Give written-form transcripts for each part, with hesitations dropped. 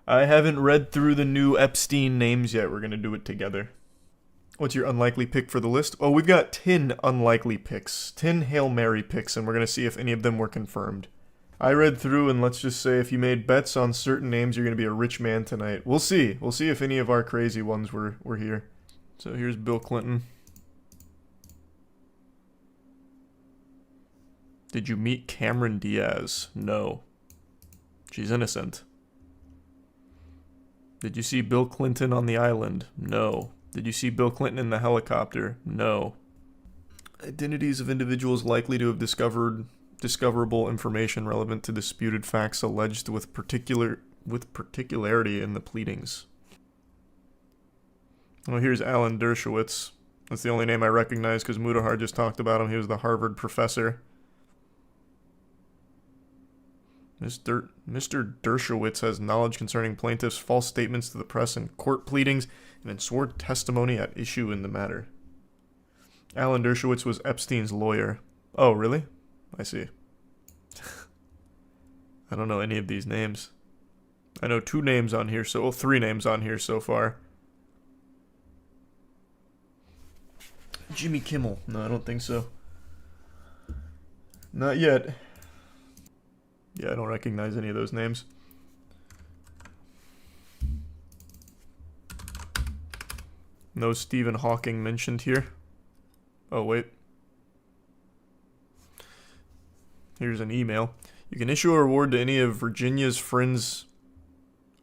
I haven't read through the new Epstein names yet. We're going to do it together. What's your unlikely pick for the list? Oh, we've got 10 unlikely picks. 10 Hail Mary picks, and we're going to see if any of them were confirmed. I read through, and let's just say if you made bets on certain names, you're going to be a rich man tonight. We'll see. We'll see if any of our crazy ones were here. So here's Bill Clinton. Did you meet Cameron Diaz? No. She's innocent. Did you see Bill Clinton on the island? No. Did you see Bill Clinton in the helicopter? No. Identities of individuals likely to have discoverable information relevant to disputed facts alleged with particularity in the pleadings. Oh, here's Alan Dershowitz. That's the only name I recognize because Mudahar just talked about him. He was the Harvard professor. Mr. Dershowitz has knowledge concerning plaintiffs' false statements to the press and court pleadings and in sworn testimony at issue in the matter. Alan Dershowitz was Epstein's lawyer. Oh, really? I see. I don't know any of these names. I know 2 names on here, 3 names on here so far. Jimmy Kimmel. No, I don't think so. Not yet. Yeah, I don't recognize any of those names. No Stephen Hawking mentioned here. Oh, wait. Here's an email. You can issue a reward to any of Virginia's friends'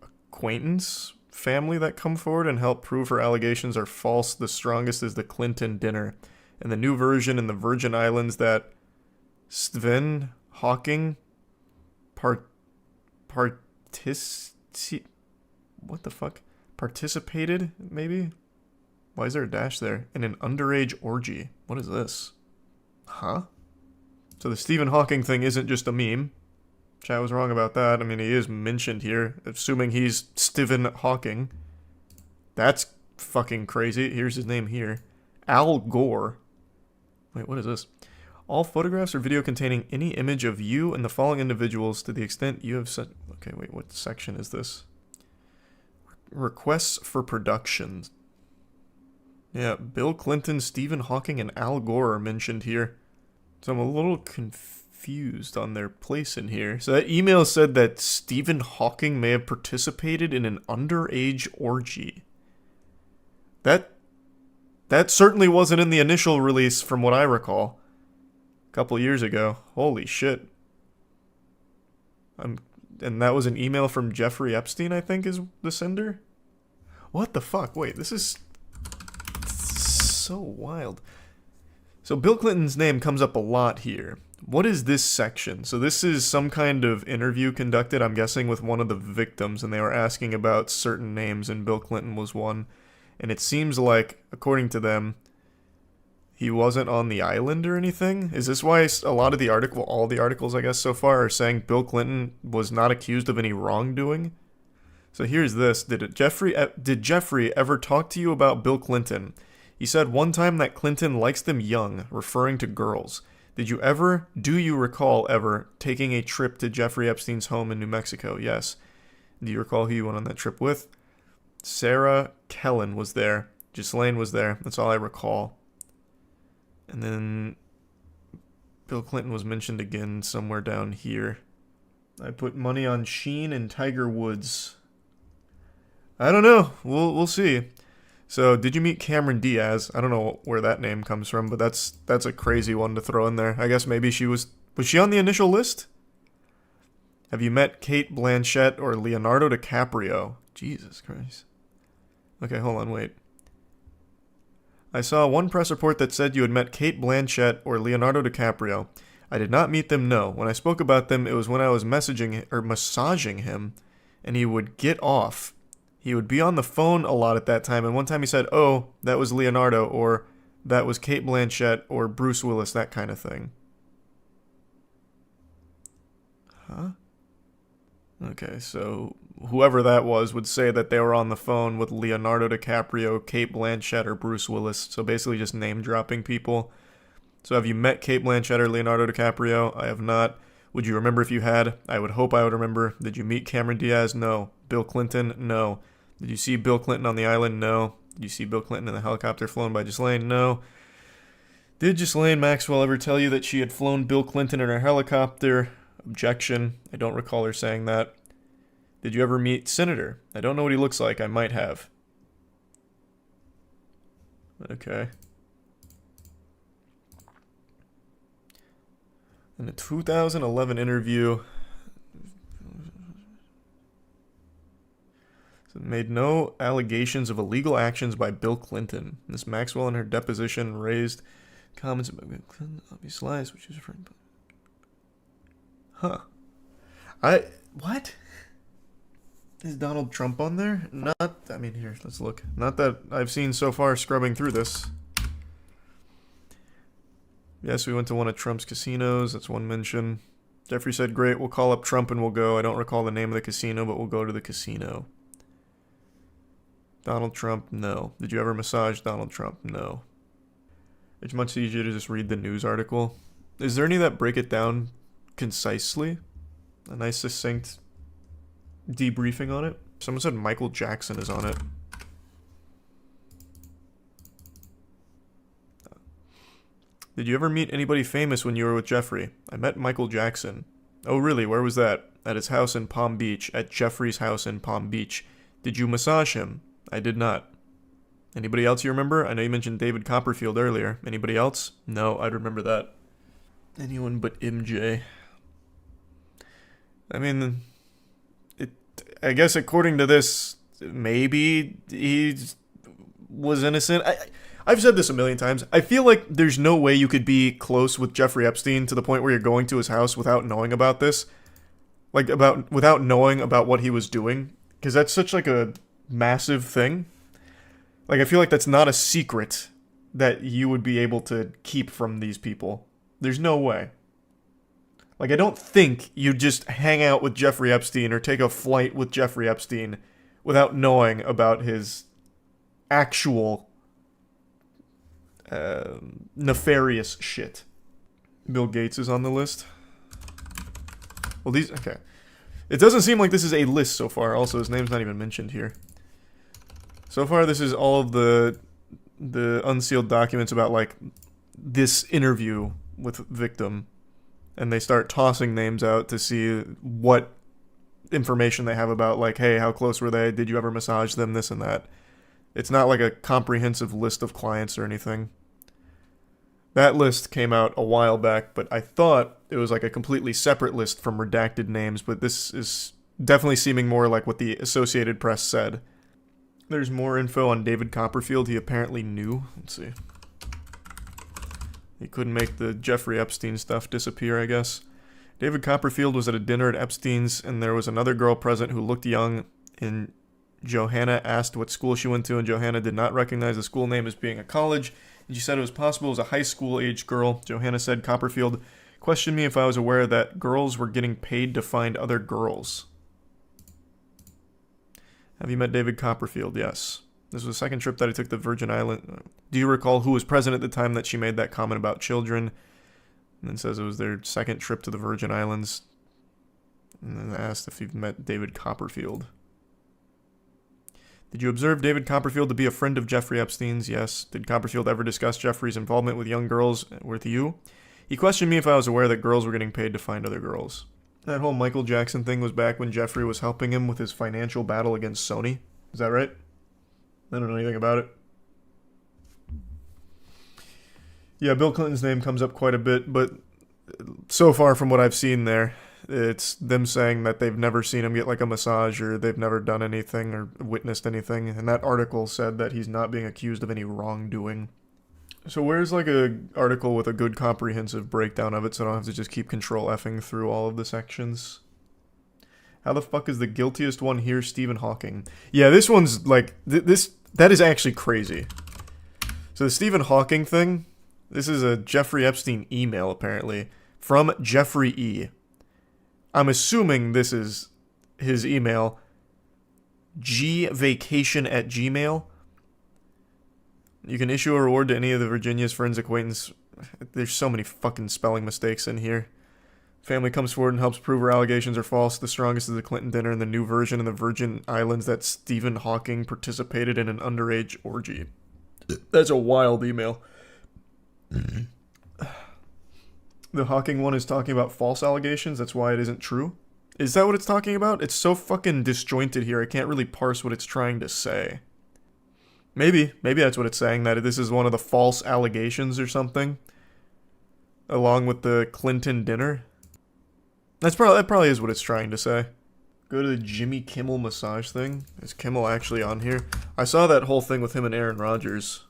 acquaintance family that come forward and help prove her allegations are false. The strongest is the Clinton dinner. And the new version in the Virgin Islands that Stephen Hawking participated, maybe? Why is there a dash there? In an underage orgy. What is this? Huh? So the Stephen Hawking thing isn't just a meme. Chat was wrong about that. I mean, he is mentioned here, assuming he's Stephen Hawking. That's fucking crazy. Here's his name here. Al Gore. Wait, what is this? All photographs or video containing any image of you and the following individuals to the extent you have sent... Okay, wait, what section is this? Requests for productions. Yeah, Bill Clinton, Stephen Hawking, and Al Gore are mentioned here. So I'm a little confused on their place in here. So that email said that Stephen Hawking may have participated in an underage orgy. That certainly wasn't in the initial release from what I recall. A couple years ago. Holy shit. And that was an email from Jeffrey Epstein, I think, is the sender? What the fuck? Wait, this is so wild. So Bill Clinton's name comes up a lot here. What is this section? So this is some kind of interview conducted, I'm guessing, with one of the victims, and they were asking about certain names, and Bill Clinton was one. And it seems like, according to them, he wasn't on the island or anything? Is this why a lot of the all the articles, I guess, so far are saying Bill Clinton was not accused of any wrongdoing? So here's this. Did Jeffrey ever talk to you about Bill Clinton? He said one time that Clinton likes them young, referring to girls. Do you recall ever taking a trip to Jeffrey Epstein's home in New Mexico? Yes. Do you recall who you went on that trip with? Sarah Kellen was there. Ghislaine was there. That's all I recall. And then Bill Clinton was mentioned again somewhere down here. I put money on Sheen and Tiger Woods. I don't know. We'll see. So, did you meet Cameron Diaz? I don't know where that name comes from, but that's a crazy one to throw in there. I guess maybe she was she on the initial list? Have you met Cate Blanchett or Leonardo DiCaprio? Jesus Christ. Okay, hold on, wait. I saw one press report that said you had met Cate Blanchett or Leonardo DiCaprio. I did not meet them, no. When I spoke about them, it was when I was massaging him, and he would get off. He would be on the phone a lot at that time, and one time he said, oh, that was Leonardo, or that was Cate Blanchett, or Bruce Willis, that kind of thing. Huh? Okay, so whoever that was would say that they were on the phone with Leonardo DiCaprio, Cate Blanchett, or Bruce Willis. So basically just name-dropping people. So have you met Cate Blanchett or Leonardo DiCaprio? I have not. Would you remember if you had? I would hope I would remember. Did you meet Cameron Diaz? No. Bill Clinton? No. Did you see Bill Clinton on the island? No. Did you see Bill Clinton in the helicopter flown by Ghislaine? No. Did Ghislaine Maxwell ever tell you that she had flown Bill Clinton in her helicopter? Objection. I don't recall her saying that. Did you ever meet Senator? I don't know what he looks like. I might have. Okay. In a 2011 interview, made no allegations of illegal actions by Bill Clinton. Ms. Maxwell in her deposition raised comments about Bill Clinton, obvious lies, which is a friend. Huh. What? Is Donald Trump on there? Here, let's look. Not that I've seen so far scrubbing through this. Yes, we went to one of Trump's casinos. That's one mention. Jeffrey said, great, we'll call up Trump and we'll go. I don't recall the name of the casino, but we'll go to the casino. Donald Trump, no. Did you ever massage Donald Trump? No. It's much easier to just read the news article. Is there any that break it down concisely? A nice succinct debriefing on it? Someone said Michael Jackson is on it. Did you ever meet anybody famous when you were with Jeffrey? I met Michael Jackson. Oh really, where was that? At his house in Palm Beach. At Jeffrey's house in Palm Beach. Did you massage him? I did not. Anybody else you remember? I know you mentioned David Copperfield earlier. Anybody else? No, I'd remember that. Anyone but MJ. I mean, I guess according to this, maybe he was innocent. I've said this a million times. I feel like there's no way you could be close with Jeffrey Epstein to the point where you're going to his house without knowing about this. Without knowing about what he was doing. Because that's such a massive thing. I feel like that's not a secret that you would be able to keep from these people. There's no way. I don't think you'd just hang out with Jeffrey Epstein or take a flight with Jeffrey Epstein without knowing about his actual nefarious shit. Bill Gates is on the list. Well, okay. It doesn't seem like this is a list so far. Also, his name's not even mentioned here. So far, this is all of the unsealed documents about, this interview with victim. And they start tossing names out to see what information they have about, hey, how close were they? Did you ever massage them? This and that. It's not a comprehensive list of clients or anything. That list came out a while back, but I thought it was a completely separate list from redacted names, but this is definitely seeming more like what the Associated Press said. There's more info on David Copperfield. He apparently knew. Let's see. He couldn't make the Jeffrey Epstein stuff disappear, I guess. David Copperfield was at a dinner at Epstein's, and there was another girl present who looked young, and Johanna asked what school she went to, and Johanna did not recognize the school name as being a college, and she said it was possible it was a high school-age girl. Johanna said Copperfield questioned me if I was aware that girls were getting paid to find other girls. Have you met David Copperfield? Yes. This was the second trip that I took to the Virgin Islands. Do you recall who was present at the time that she made that comment about children? And then says it was their second trip to the Virgin Islands. And then asked if you've met David Copperfield. Did you observe David Copperfield to be a friend of Jeffrey Epstein's? Yes. Did Copperfield ever discuss Jeffrey's involvement with young girls with you? He questioned me if I was aware that girls were getting paid to find other girls. That whole Michael Jackson thing was back when Jeffrey was helping him with his financial battle against Sony. Is that right? I don't know anything about it. Yeah, Bill Clinton's name comes up quite a bit, but so far from what I've seen there, it's them saying that they've never seen him get a massage or they've never done anything or witnessed anything. And that article said that he's not being accused of any wrongdoing. So where's a article with a good comprehensive breakdown of it so I don't have to just keep control-Fing through all of the sections? How the fuck is the guiltiest one here Stephen Hawking? Yeah, this one's that is actually crazy. So the Stephen Hawking thing, this is a Jeffrey Epstein email apparently from Jeffrey E. I'm assuming this is his email. gvacation@gmail. You can issue a reward to any of the Virginia's friends, acquaintance. There's so many fucking spelling mistakes in here. Family comes forward and helps prove her allegations are false. The strongest is the Clinton dinner and the new version in the Virgin Islands that Stephen Hawking participated in an underage orgy. That's a wild email. The Hawking one is talking about false allegations. That's why it isn't true. Is that what it's talking about? It's so fucking disjointed here. I can't really parse what it's trying to say. Maybe that's what it's saying, that this is one of the false allegations or something. Along with the Clinton dinner. That probably is what it's trying to say. Go to the Jimmy Kimmel massage thing. Is Kimmel actually on here? I saw that whole thing with him and Aaron Rodgers.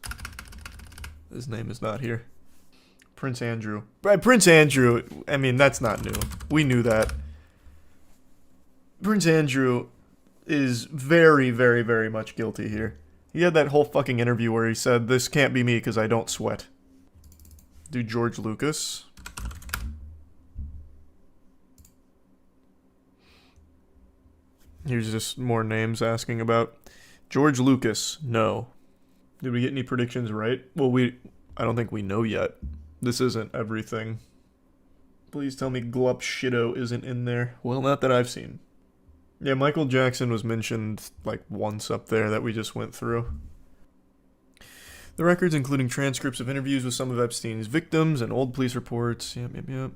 His name is not here. Prince Andrew. Prince Andrew, I mean, that's not new. We knew that. Prince Andrew is very, very, very much guilty here. He had that whole fucking interview where he said, "This can't be me because I don't sweat." Do George Lucas. Here's just more names asking about. George Lucas, no. Did we get any predictions right? Well, I don't think we know yet. This isn't everything. Please tell me Glup Shitto isn't in there. Well, not that I've seen. Yeah, Michael Jackson was mentioned like once up there that we just went through. The records, including transcripts of interviews with some of Epstein's victims and old police reports. Yep.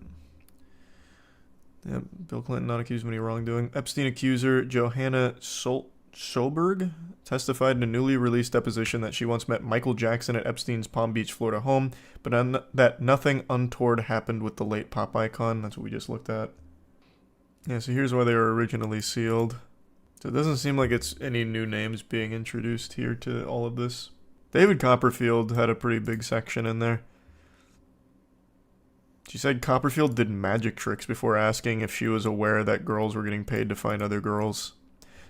Bill Clinton not accused of any wrongdoing. Epstein accuser Johanna Solberg testified in a newly released deposition that she once met Michael Jackson at Epstein's Palm Beach, Florida home, but that nothing untoward happened with the late pop icon. That's what we just looked at. Yeah, so here's why they were originally sealed. So it doesn't seem like it's any new names being introduced here to all of this. David Copperfield had a pretty big section in there. She said Copperfield did magic tricks before asking if she was aware that girls were getting paid to find other girls.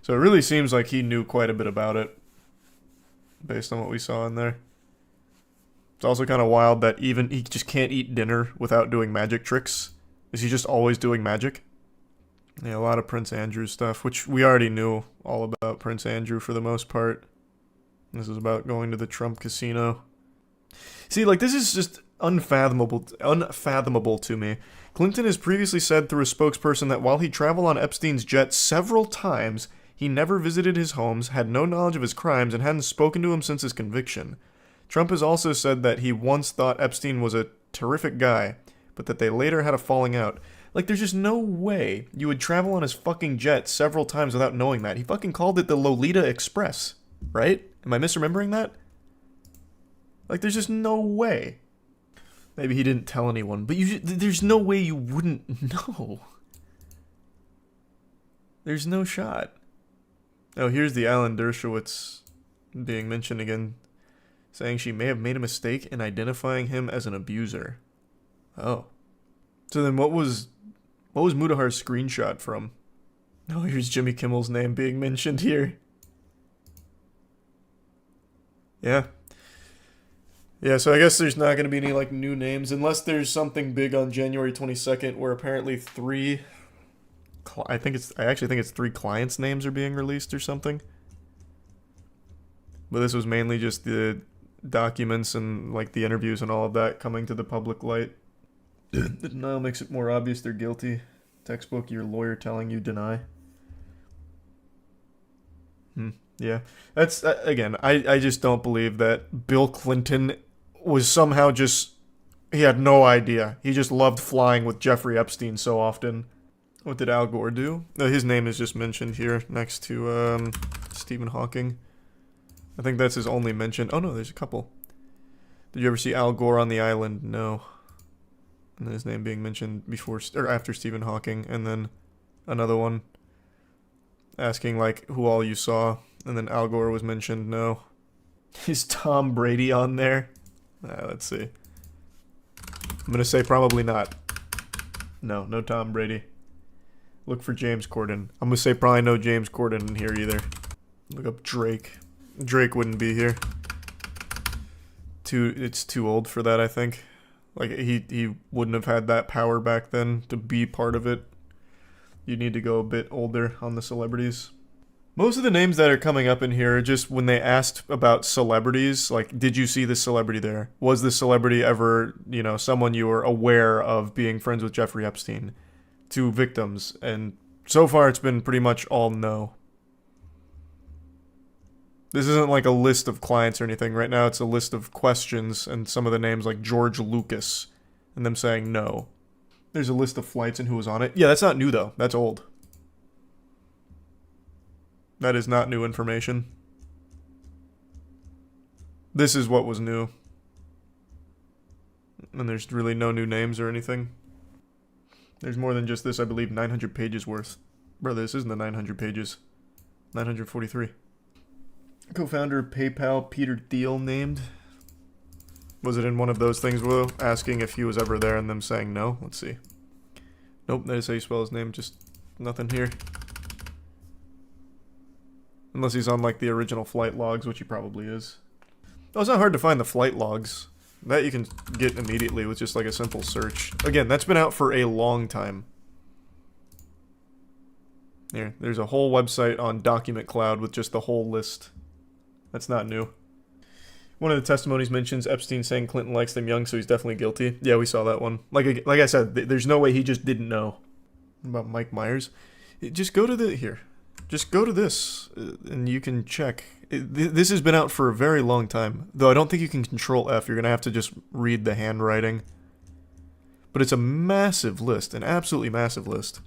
So it really seems like he knew quite a bit about it, based on what we saw in there. It's also kind of wild that even he just can't eat dinner without doing magic tricks. Is he just always doing magic? Yeah, a lot of Prince Andrew stuff, which we already knew all about Prince Andrew for the most part. This is about going to the Trump casino. See, like, this is just unfathomable to me. Clinton has previously said through a spokesperson that while he traveled on Epstein's jet several times, he never visited his homes, had no knowledge of his crimes, and hadn't spoken to him since his conviction. Trump has also said that he once thought Epstein was a terrific guy, but that they later had a falling out. Like, there's just no way you would travel on his fucking jet several times without knowing that. He fucking called it the Lolita Express, right? Am I misremembering that? Like, there's just no way. Maybe he didn't tell anyone, but there's no way you wouldn't know. There's no shot. Oh, here's the Alan Dershowitz being mentioned again, saying she may have made a mistake in identifying him as an abuser. Oh. So then what was Mudahar's screenshot from? Oh, here's Jimmy Kimmel's name being mentioned here. Yeah. Yeah, so I guess there's not going to be any, like, new names, unless there's something big on January 22nd where apparently I actually think it's 3 clients' names are being released or something. But this was mainly just the documents and, like, the interviews and all of that coming to the public light. The denial makes it more obvious they're guilty. Textbook, your lawyer telling you deny. Yeah. That's, again, I just don't believe that Bill Clinton was somehow he had no idea. He just loved flying with Jeffrey Epstein so often. What did Al Gore do? His name is just mentioned here next to Stephen Hawking. I think that's his only mention. Oh no, there's a couple. Did you ever see Al Gore on the island? No. And then his name being mentioned before or after Stephen Hawking, and then another one asking like who all you saw, and then Al Gore was mentioned. No. Is Tom Brady on there? Let's see. I'm gonna say probably not. No Tom Brady. Look for James Corden. I'm gonna say probably no James Corden in here either. Look up Drake. Drake wouldn't be here. It's too old for that, I think. Like, he wouldn't have had that power back then to be part of it. You need to go a bit older on the celebrities. Most of the names that are coming up in here are just when they asked about celebrities, like, did you see this celebrity there? Was this celebrity ever, someone you were aware of being friends with Jeffrey Epstein? to victims, and so far it's been pretty much all no. This isn't like a list of clients or anything. Right now it's a list of questions and some of the names like George Lucas and them saying no. There's a list of flights and who was on it. Yeah, that's not new though. That's old. That is not new information. This is what was new. And there's really no new names or anything. There's more than just this, I believe, 900 pages worth. Brother, this isn't the 900 pages. 943. Co-founder of PayPal, Peter Thiel, named. Was it in one of those things, Will? Asking if he was ever there and them saying no? Let's see. Nope, that is how you spell his name. Just nothing here. Unless he's on, like, the original flight logs, which he probably is. Oh, it's not hard to find the flight logs. That you can get immediately with just, like, a simple search. Again, that's been out for a long time. Here, there's a whole website on Document Cloud with just the whole list. That's not new. One of the testimonies mentions Epstein saying Clinton likes them young, so he's definitely guilty. Yeah, we saw that one. Like I said, there's no way he just didn't know. About Mike Myers. Just go to the... Here. Just go to this, and you can check. This has been out for a very long time. Though I don't think you can Control F. You're going to have to just read the handwriting. But it's a massive list. An absolutely massive list.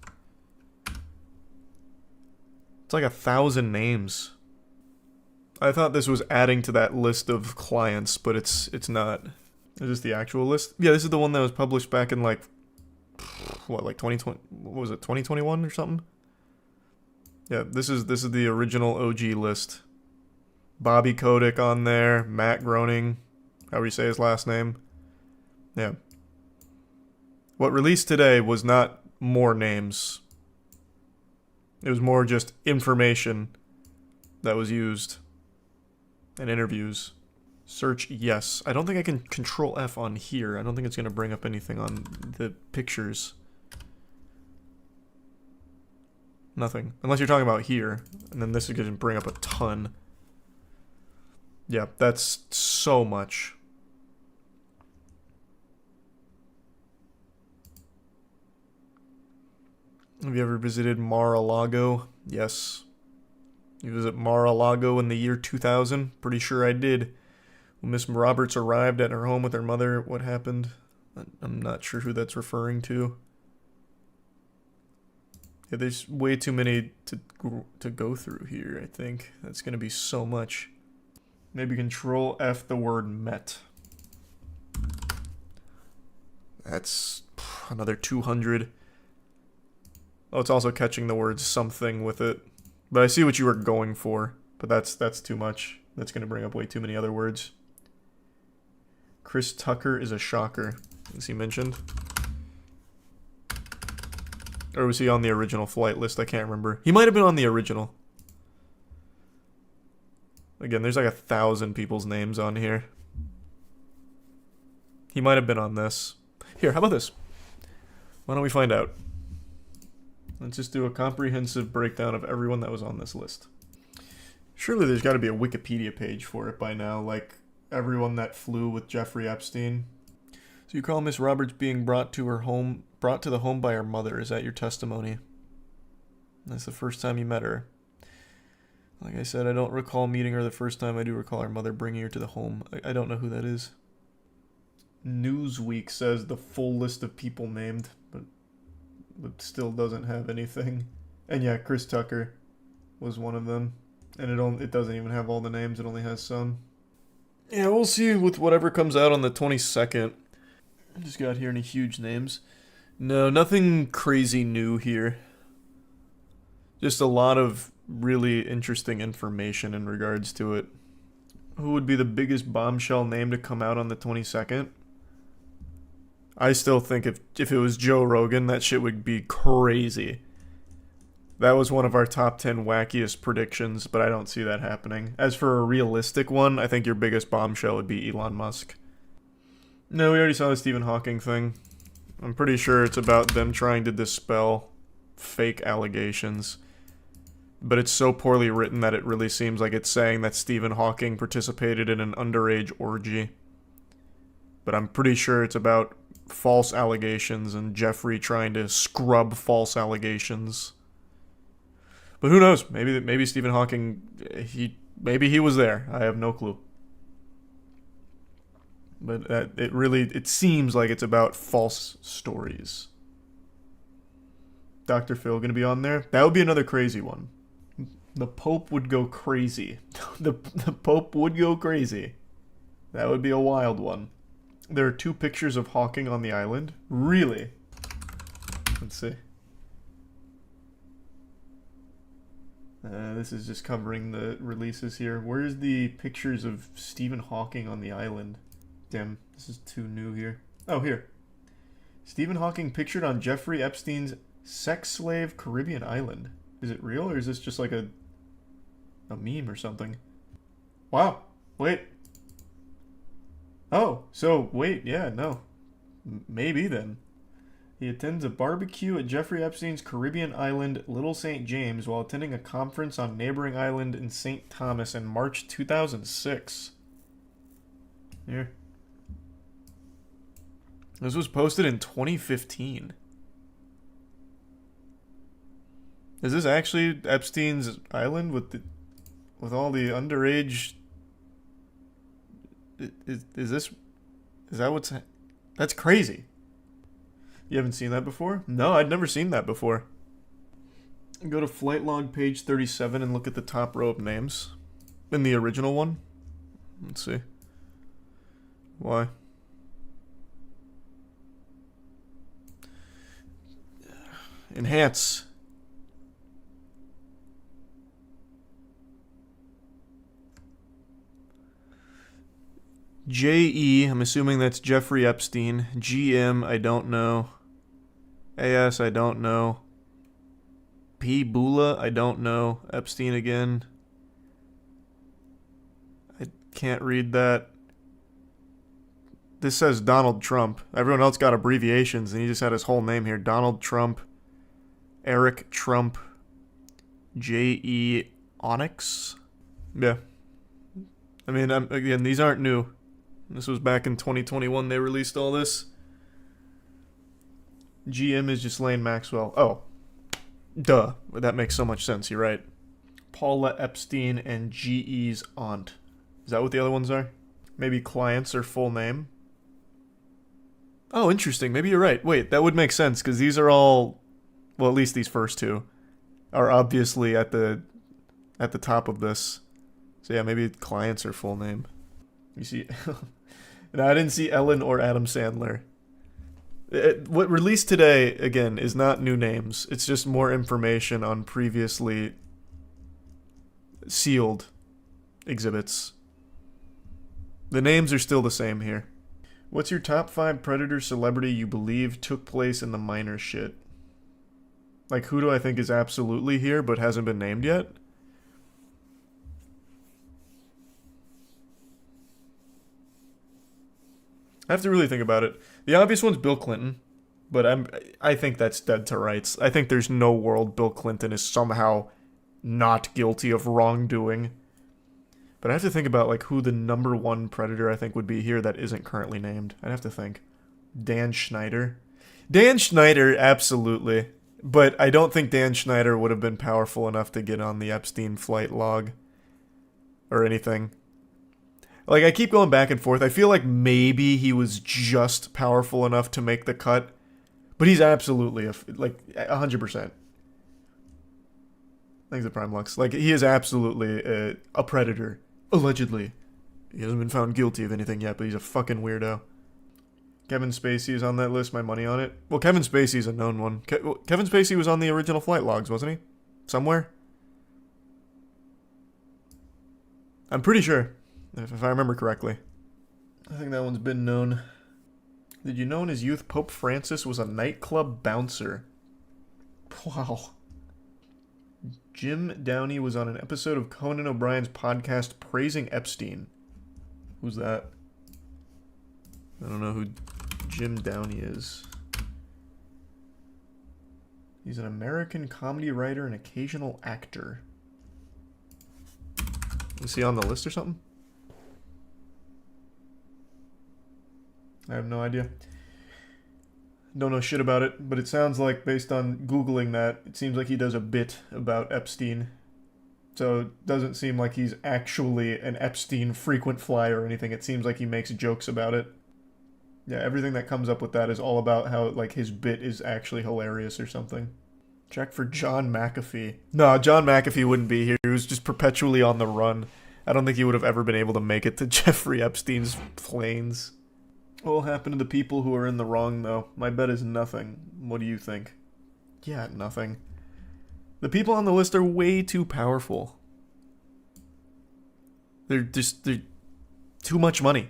It's like 1,000 names. I thought this was adding to that list of clients, but it's not. Is this the actual list? Yeah, this is the one that was published back in like, what, like 2020? What was it, 2021 or something? Yeah, this is the original OG list. Bobby Kotick on there, Matt Groening, however you say his last name. Yeah. What released today was not more names. It was more just information that was used. And interviews. Search yes. I don't think I can Control F on here. I don't think it's going to bring up anything on the pictures. Nothing. Unless you're talking about here. And then this is going to bring up a ton. Yeah, that's so much. Have you ever visited Mar-a-Lago? Yes. You visit Mar-a-Lago in the year 2000? Pretty sure I did. When Miss Roberts arrived at her home with her mother, what happened? I'm not sure who that's referring to. Yeah, there's way too many to go through here, I think. That's going to be so much. Maybe Control F the word Met. That's another 200. Oh, it's also catching the word something with it. But I see what you were going for. But that's too much. That's going to bring up way too many other words. Chris Tucker is a shocker. Is he mentioned? Or was he on the original flight list? I can't remember. He might have been on the original. Again, there's like 1,000 people's names on here. He might have been on this. Here, how about this? Why don't we find out? Let's just do a comprehensive breakdown of everyone that was on this list. Surely there's got to be a Wikipedia page for it by now, like everyone that flew with Jeffrey Epstein. So you call Miss Roberts being brought to the home by her mother. Is that your testimony? That's the first time you met her. Like I said, I don't recall meeting her the first time. I do recall her mother bringing her to the home. I don't know who that is. Newsweek says the full list of people named, but still doesn't have anything. And yeah, Chris Tucker was one of them. And it doesn't even have all the names. It only has some. Yeah, we'll see with whatever comes out on the 22nd. I just got here any huge names. No, nothing crazy new here. Just a lot of really interesting information in regards to it. Who would be the biggest bombshell name to come out on the 22nd? I still think if it was Joe Rogan, that shit would be crazy. That was one of our top 10 wackiest predictions, but I don't see that happening. As for a realistic one, I think your biggest bombshell would be Elon Musk. No, we already saw the Stephen Hawking thing. I'm pretty sure it's about them trying to dispel fake allegations. But it's so poorly written that it really seems like it's saying that Stephen Hawking participated in an underage orgy. But I'm pretty sure it's about false allegations and Jeffrey trying to scrub false allegations. But who knows? Maybe Stephen Hawking, maybe he was there. I have no clue. But it seems like it's about false stories. Dr. Phil gonna be on there? That would be another crazy one. The Pope would go crazy. The Pope would go crazy. That would be a wild one. There are 2 pictures of Hawking on the island. Really? Let's see. This is just covering the releases here. Where's the pictures of Stephen Hawking on the island? Damn, this is too new here. Oh, here. Stephen Hawking pictured on Jeffrey Epstein's sex slave Caribbean island. Is it real, or is this just like a meme or something? Wow. Wait. Oh, so wait, yeah, no. Maybe then. He attends a barbecue at Jeffrey Epstein's Caribbean island, Little St. James, while attending a conference on neighboring island in St. Thomas in March 2006. Here. This was posted in 2015. Is this actually Epstein's island with all the underage? Is that what's? That's crazy. You haven't seen that before? No, I'd never seen that before. Go to flight log page 37 and look at the top row of names in the original one. Let's see. Why? Enhance. J.E., I'm assuming that's Jeffrey Epstein. G.M., I don't know. A.S., I don't know. P. Bula, I don't know. Epstein again. I can't read that. This says Donald Trump. Everyone else got abbreviations, and he just had his whole name here. Donald Trump. Eric Trump. J.E. Onyx. Yeah. I mean, again, these aren't new. This was back in 2021 they released all this. GM is Ghislaine Maxwell. Oh. Duh. That makes so much sense. You're right. Paula Epstein and GE's aunt. Is that what the other ones are? Maybe clients or full name? Oh, interesting. Maybe you're right. Wait, that would make sense because these are all... Well, at least these first 2 are obviously at the top of this. So yeah, maybe clients or full name. You see... No, I didn't see Ellen or Adam Sandler. What released today, again, is not new names. It's just more information on previously sealed exhibits. The names are still the same here. What's your top 5 Predator celebrity you believe took place in the minor shit? Like, who do I think is absolutely here but hasn't been named yet? I have to really think about it. The obvious one's Bill Clinton, but I think that's dead to rights. I think there's no world Bill Clinton is somehow not guilty of wrongdoing. But I have to think about like who the number 1 predator I think would be here that isn't currently named. I'd have to think. Dan Schneider. Dan Schneider, absolutely. But I don't think Dan Schneider would have been powerful enough to get on the Epstein flight log or anything. Like, I keep going back and forth. I feel like maybe he was just powerful enough to make the cut. But he's absolutely, 100%. Thanks to Prime Lux. Like, he is absolutely a predator. Allegedly. He hasn't been found guilty of anything yet, but he's a fucking weirdo. Kevin Spacey is on that list. My money on it. Well, Kevin Spacey's a known one. Kevin Spacey was on the original flight logs, wasn't he? Somewhere? I'm pretty sure. If I remember correctly. I think that one's been known. Did you know in his youth Pope Francis was a nightclub bouncer? Wow. Jim Downey was on an episode of Conan O'Brien's podcast praising Epstein. Who's that? I don't know who Jim Downey is. He's an American comedy writer and occasional actor. Is he on the list or something? I have no idea. Don't know shit about it, but it sounds like, based on Googling that, it seems like he does a bit about Epstein. So it doesn't seem like he's actually an Epstein frequent flyer or anything. It seems like he makes jokes about it. Yeah, everything that comes up with that is all about how, like, his bit is actually hilarious or something. Check for John McAfee. No, John McAfee wouldn't be here. He was just perpetually on the run. I don't think he would have ever been able to make it to Jeffrey Epstein's planes. What will happen to the people who are in the wrong, though? My bet is nothing. What do you think? Yeah, nothing. The people on the list are way too powerful. They're too much money.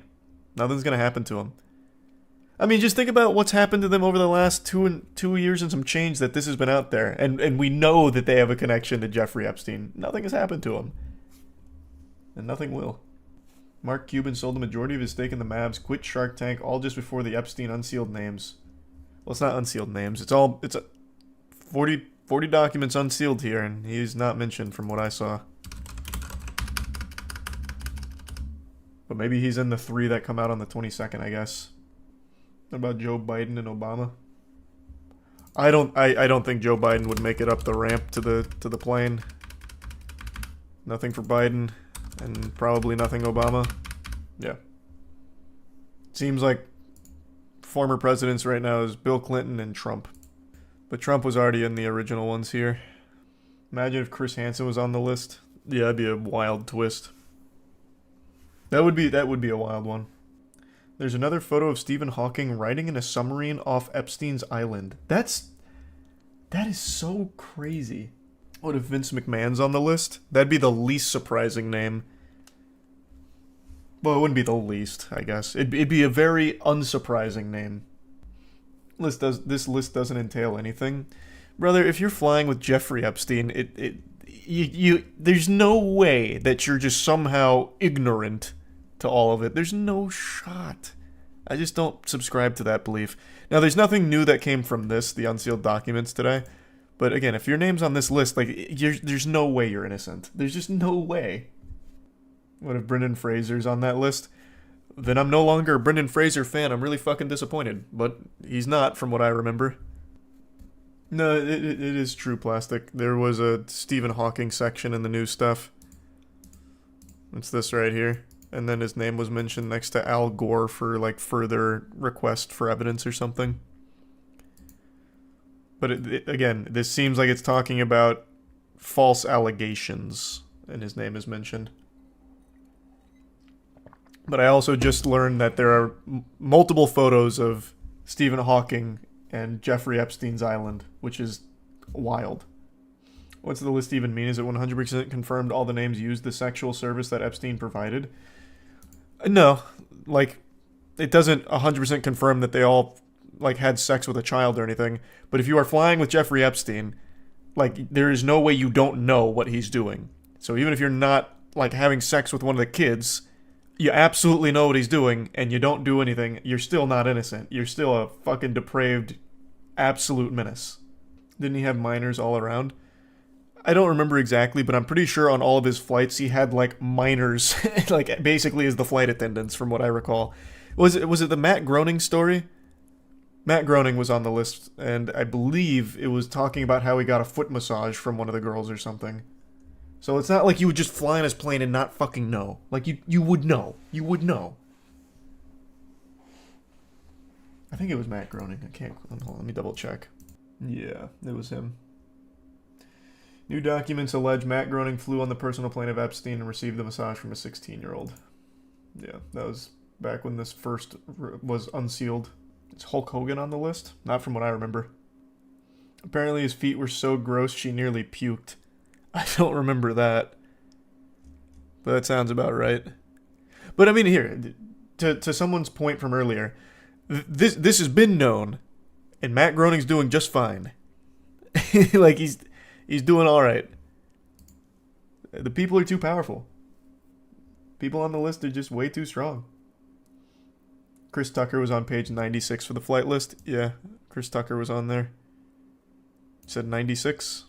Nothing's gonna happen to them. I mean, just think about what's happened to them over the last 2 years and some change that this has been out there. And we know that they have a connection to Jeffrey Epstein. Nothing has happened to them. And nothing will. Mark Cuban sold the majority of his stake in the Mavs, quit Shark Tank, all just before the Epstein unsealed names. Well, it's not unsealed names. It's a 40 documents unsealed here, and he's not mentioned from what I saw. But maybe he's in the 3 that come out on the 22nd, I guess. What about Joe Biden and Obama? I don't think Joe Biden would make it up the ramp to the plane. Nothing for Biden, and probably nothing Obama. Yeah. Seems like former presidents right now is Bill Clinton and Trump. But Trump was already in the original ones here. Imagine if Chris Hansen was on the list. Yeah, that'd be a wild twist. That would be a wild one. There's another photo of Stephen Hawking riding in a submarine off Epstein's island. That is so crazy. What if Vince McMahon's on the list? That'd be the least surprising name. Well, it wouldn't be the least, I guess. It'd be a very unsurprising name. This list doesn't entail anything. Brother, if you're flying with Jeffrey Epstein, there's no way that you're just somehow ignorant to all of it. There's no shot. I just don't subscribe to that belief. Now, there's nothing new that came from the unsealed documents today. But again, if your name's on this list, like, there's no way you're innocent. There's just no way. What if Brendan Fraser's on that list? Then I'm no longer a Brendan Fraser fan. I'm really fucking disappointed. But he's not, from what I remember. No, it is true plastic. There was a Stephen Hawking section in the new stuff. It's this right here. And then his name was mentioned next to Al Gore for, like, further request for evidence or something. But again, this seems like it's talking about false allegations, and his name is mentioned. But I also just learned that there are multiple photos of Stephen Hawking and Jeffrey Epstein's island, which is wild. What's the list even mean? Is it 100% confirmed all the names used the sexual service that Epstein provided? No. Like, it doesn't 100% confirm that they all, like, had sex with a child or anything. But if you are flying with Jeffrey Epstein, like, there is no way you don't know what he's doing. So even if you're not, like, having sex with one of the kids, you absolutely know what he's doing, and you don't do anything, you're still not innocent. You're still a fucking depraved, absolute menace. Didn't he have minors all around? I don't remember exactly, but I'm pretty sure on all of his flights he had, like, minors, like, basically as the flight attendants, from what I recall. Was it the Matt Groening story? Matt Groening was on the list, and I believe it was talking about how he got a foot massage from one of the girls or something. So it's not like you would just fly on his plane and not fucking know. Like, you would know. You would know. I think it was Matt Groening. I can't... Hold on, let me double check. Yeah, it was him. New documents allege Matt Groening flew on the personal plane of Epstein and received the massage from a 16-year-old. Yeah, that was back when this first was unsealed. Is Hulk Hogan on the list? Not from what I remember. Apparently his feet were so gross she nearly puked. I don't remember that. But that sounds about right. But I mean, here, to someone's point from earlier, this has been known, and Matt Groening's doing just fine. Like, he's doing all right. The people are too powerful. People on the list are just way too strong. Chris Tucker was on page 96 for the flight list. Yeah, Chris Tucker was on there. It said 96.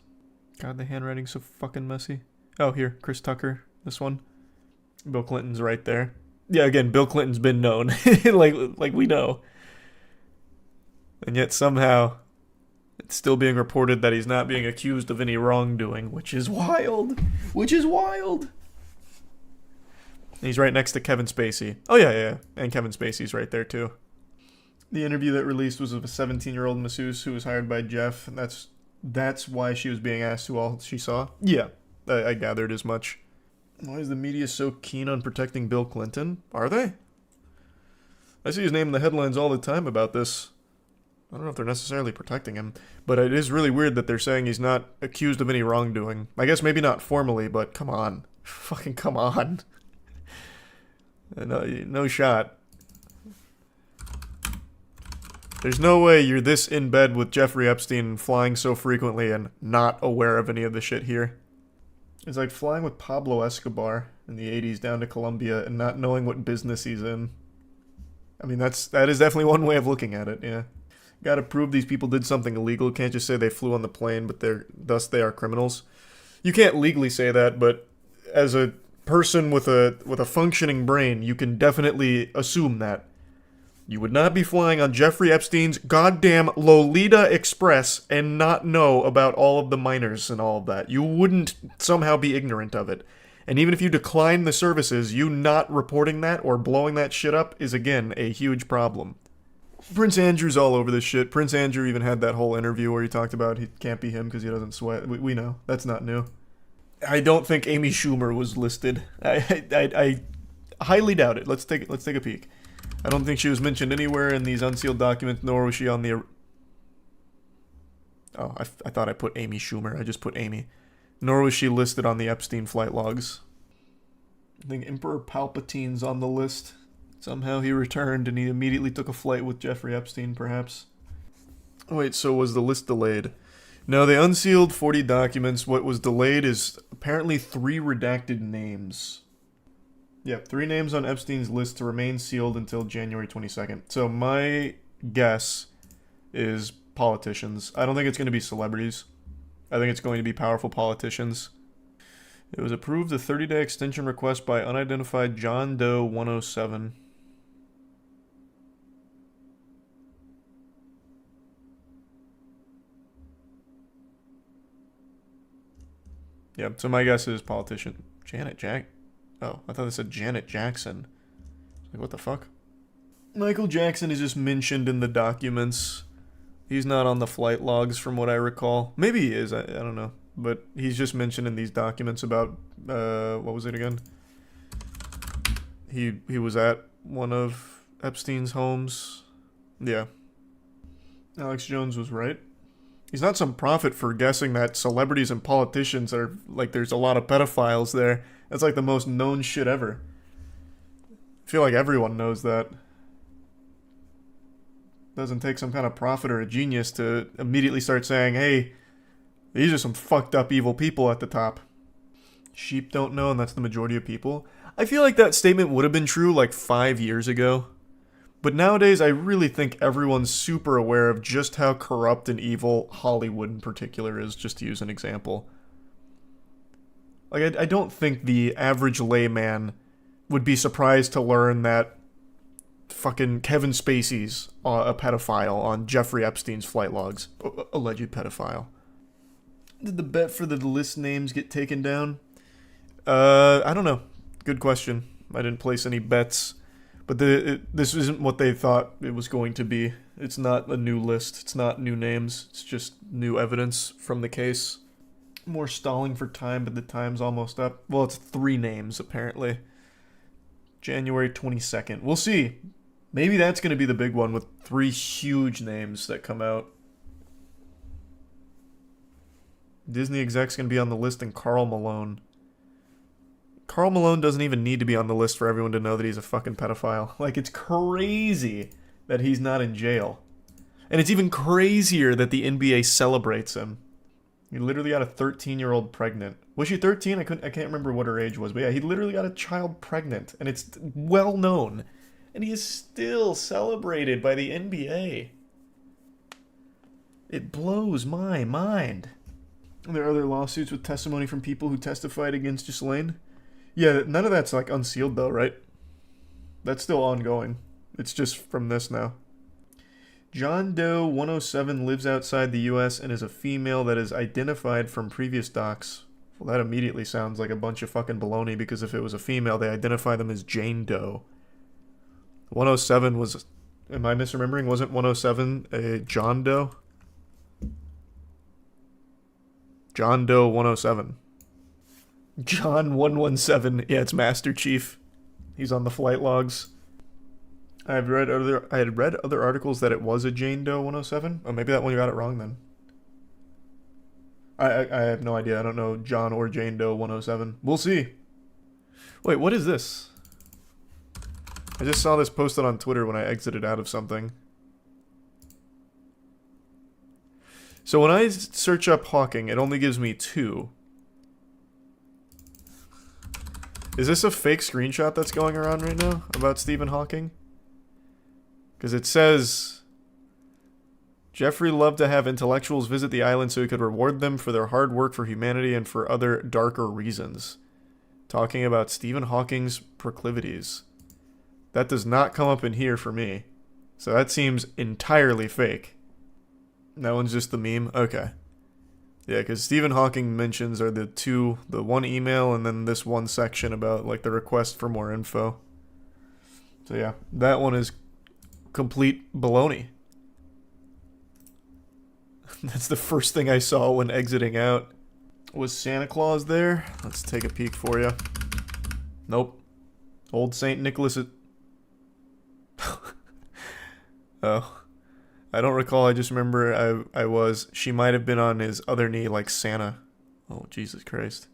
God, the handwriting's so fucking messy. Oh, here, Chris Tucker. This one. Bill Clinton's right there. Yeah, again, Bill Clinton's been known. like we know. And yet somehow it's still being reported that he's not being accused of any wrongdoing, which is wild. Which is wild. He's right next to Kevin Spacey. Oh, yeah. And Kevin Spacey's right there, too. The interview that released was of a 17-year-old masseuse who was hired by Jeff, and that's why she was being asked who all she saw? Yeah, I gathered as much. Why is the media so keen on protecting Bill Clinton? Are they? I see his name in the headlines all the time about this. I don't know if they're necessarily protecting him, but it is really weird that they're saying he's not accused of any wrongdoing. I guess maybe not formally, but come on. Fucking come on. No shot. There's no way you're this in bed with Jeffrey Epstein flying so frequently and not aware of any of the shit here. It's like flying with Pablo Escobar in the 80s down to Colombia and not knowing what business he's in. I mean, that is definitely one way of looking at it, yeah. Gotta prove these people did something illegal. Can't just say they flew on the plane, but thus they are criminals. You can't legally say that, but as a person with a functioning brain, you can definitely assume that. You would not be flying on Jeffrey Epstein's goddamn Lolita Express and not know about all of the minors and all of that. You wouldn't somehow be ignorant of it. And even if you decline the services, you not reporting that or blowing that shit up is, again, a huge problem. Prince Andrew's all over this shit. Prince Andrew even had that whole interview where he talked about he can't be him because he doesn't sweat. We know. That's not new. I don't think Amy Schumer was listed. I highly doubt it. Let's take a peek. I don't think she was mentioned anywhere in these unsealed documents, nor was she on the... Oh, I thought I put Amy Schumer. I just put Amy. Nor was she listed on the Epstein flight logs. I think Emperor Palpatine's on the list. Somehow he returned and he immediately took a flight with Jeffrey Epstein, perhaps. Oh, wait, so was the list delayed? No, they unsealed 40 documents. What was delayed is apparently 3 redacted names. Yep, 3 names on Epstein's list to remain sealed until January 22nd. So my guess is politicians. I don't think it's going to be celebrities. I think it's going to be powerful politicians. It was approved a 30-day extension request by unidentified John Doe 107. Yeah, so my guess is politician. Oh, I thought they said Janet Jackson. Like, what the fuck? Michael Jackson is just mentioned in the documents. He's not on the flight logs from what I recall. Maybe he is, I don't know. But he's just mentioned in these documents about, what was it again? He was at one of Epstein's homes. Yeah. Alex Jones was right. He's not some prophet for guessing that celebrities and politicians are, like, there's a lot of pedophiles there. That's like the most known shit ever. I feel like everyone knows that. Doesn't take some kind of prophet or a genius to immediately start saying, hey, these are some fucked up evil people at the top. Sheep don't know, and that's the majority of people. I feel like that statement would have been true like 5 years ago. But nowadays, I really think everyone's super aware of just how corrupt and evil Hollywood in particular is, just to use an example. Like, I don't think the average layman would be surprised to learn that fucking Kevin Spacey's a pedophile on Jeffrey Epstein's flight logs. Alleged pedophile. Did the bet for the list names get taken down? I don't know. Good question. I didn't place any bets. But this isn't what they thought it was going to be. It's not a new list. It's not new names. It's just new evidence from the case. More stalling for time, but the time's almost up. Well, it's 3 names, apparently. January 22nd. We'll see. Maybe that's going to be the big one with 3 huge names that come out. Disney exec's going to be on the list, and Karl Malone. Karl Malone doesn't even need to be on the list for everyone to know that he's a fucking pedophile. Like, it's crazy that he's not in jail. And it's even crazier that the NBA celebrates him. He literally got a 13-year-old pregnant. Was she 13? I can't remember what her age was. But yeah, he literally got a child pregnant. And it's well known. And he is still celebrated by the NBA. It blows my mind. There are other lawsuits with testimony from people who testified against Ghislaine. Yeah, none of that's, like, unsealed, though, right? That's still ongoing. It's just from this now. John Doe 107 lives outside the U.S. and is a female that is identified from previous docs. Well, that immediately sounds like a bunch of fucking baloney, because if it was a female, they identify them as Jane Doe. 107 was... Am I misremembering? Wasn't 107 a John Doe? John Doe 107. John 117. Yeah, it's Master Chief. He's on the flight logs. I had read other articles that it was a Jane Doe 107. Oh, maybe that one you got it wrong then. I have no idea. I don't know John or Jane Doe 107. We'll see. Wait, what is this? I just saw this posted on Twitter when I exited out of something. So when I search up Hawking, it only gives me 2. Is this a fake screenshot that's going around right now about Stephen Hawking? Because it says, Jeffrey loved to have intellectuals visit the island so he could reward them for their hard work for humanity and for other darker reasons. Talking about Stephen Hawking's proclivities. That does not come up in here for me. So that seems entirely fake. That one's just the meme? Okay. Yeah, because Stephen Hawking mentions are the one email and then this one section about like the request for more info. So yeah, that one is complete baloney. That's the first thing I saw when exiting out. Was Santa Claus there? Let's take a peek for you. Nope. Old St. Nicholas. Oh. I don't recall, I just remember she might have been on his other knee like Santa. Oh, Jesus Christ.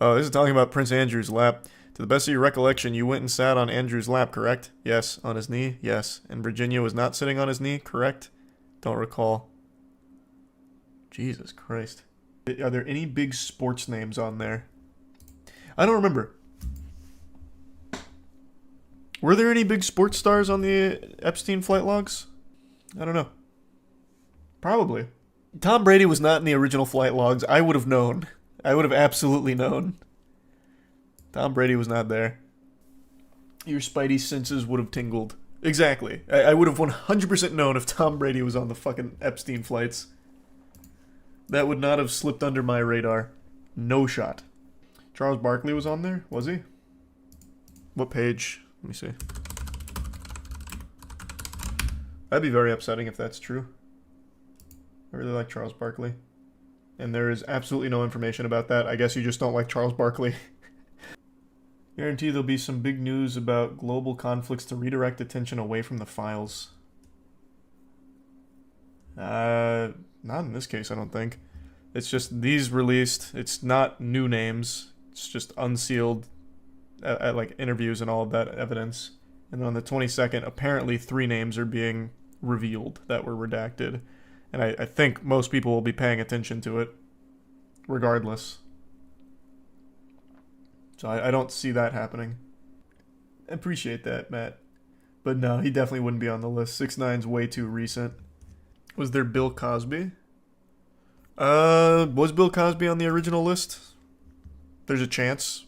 Oh, this is talking about Prince Andrew's lap. To the best of your recollection, you went and sat on Andrew's lap, correct? Yes. On his knee? Yes. And Virginia was not sitting on his knee, correct? Don't recall. Jesus Christ. Are there any big sports names on there? I don't remember. Were there any big sports stars on the Epstein flight logs? I don't know. Probably. Tom Brady was not in the original flight logs. I would have known. I would have absolutely known. Tom Brady was not there. Your spidey senses would have tingled. Exactly. I would have 100% known if Tom Brady was on the fucking Epstein flights. That would not have slipped under my radar. No shot. Charles Barkley was on there? Was he? What page? Let me see. That'd be very upsetting if that's true. I really like Charles Barkley. And there is absolutely no information about that. I guess you just don't like Charles Barkley. Guarantee there'll be some big news about global conflicts to redirect attention away from the files. Not in this case, I don't think. It's just these released. It's not new names. It's just unsealed like interviews and all of that evidence. And then on the 22nd, apparently 3 names are being revealed that were redacted. And I think most people will be paying attention to it, regardless. So I don't see that happening. I appreciate that, Matt. But no, he definitely wouldn't be on the list. 6ix9ine's way too recent. Was there Bill Cosby? Was Bill Cosby on the original list? There's a chance.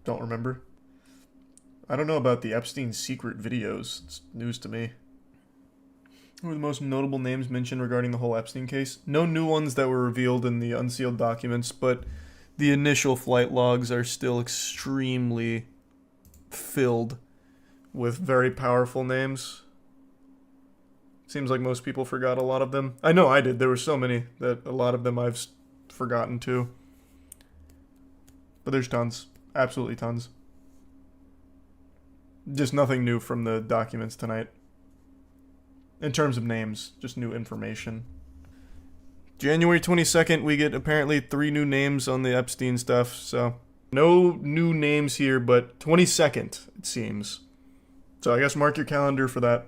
Don't remember. I don't know about the Epstein secret videos. It's news to me. What were the most notable names mentioned regarding the whole Epstein case? No new ones that were revealed in the unsealed documents, but the initial flight logs are still extremely filled with very powerful names. Seems like most people forgot a lot of them. I know I did. There were so many that a lot of them I've forgotten too. But there's tons. Absolutely tons. Just nothing new from the documents tonight. In terms of names, just new information. January 22nd, we get apparently 3 new names on the Epstein stuff, so no new names here, but 22nd, it seems. So I guess mark your calendar for that.